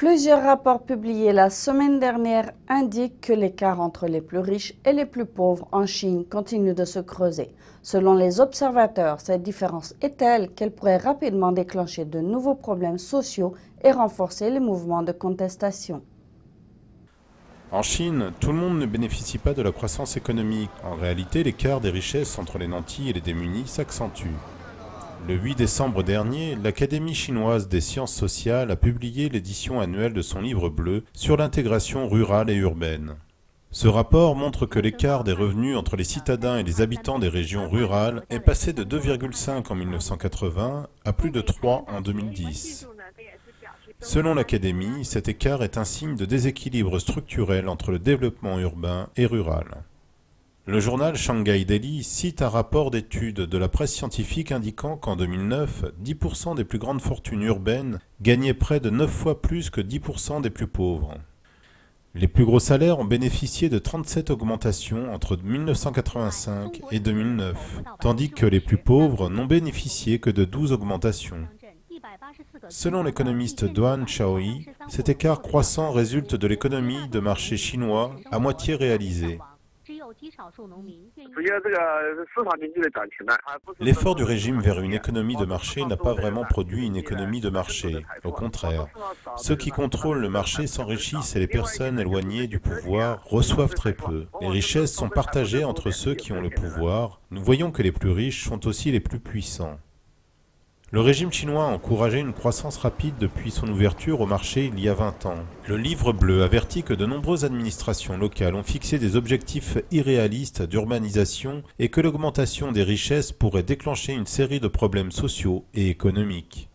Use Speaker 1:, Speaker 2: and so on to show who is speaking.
Speaker 1: Plusieurs rapports publiés la semaine dernière indiquent que l'écart entre les plus riches et les plus pauvres en Chine continue de se creuser. Selon les observateurs, cette différence est telle qu'elle pourrait rapidement déclencher de nouveaux problèmes sociaux et renforcer les mouvements de contestation.
Speaker 2: En Chine, tout le monde ne bénéficie pas de la croissance économique. En réalité, l'écart des richesses entre les nantis et les démunis s'accentue. Le 8 décembre dernier, l'Académie chinoise des sciences sociales a publié l'édition annuelle de son livre bleu sur l'intégration rurale et urbaine. Ce rapport montre que l'écart des revenus entre les citadins et les habitants des régions rurales est passé de 2,5 en 1980 à plus de 3 en 2010. Selon l'Académie, cet écart est un signe de déséquilibre structurel entre le développement urbain et rural. Le journal Shanghai Daily cite un rapport d'études de la presse scientifique indiquant qu'en 2009, 10% des plus grandes fortunes urbaines gagnaient près de 9 fois plus que 10% des plus pauvres. Les plus gros salaires ont bénéficié de 37 augmentations entre 1985 et 2009, tandis que les plus pauvres n'ont bénéficié que de 12 augmentations. Selon l'économiste Duan Shaoyi, cet écart croissant résulte de l'économie de marché chinois à moitié réalisée. L'effort du régime vers une économie de marché n'a pas vraiment produit une économie de marché. Au contraire, ceux qui contrôlent le marché s'enrichissent et les personnes éloignées du pouvoir reçoivent très peu. Les richesses sont partagées entre ceux qui ont le pouvoir. Nous voyons que les plus riches sont aussi les plus puissants. Le régime chinois a encouragé une croissance rapide depuis son ouverture au marché il y a 20 ans. Le livre bleu avertit que de nombreuses administrations locales ont fixé des objectifs irréalistes d'urbanisation et que l'augmentation des richesses pourrait déclencher une série de problèmes sociaux et économiques.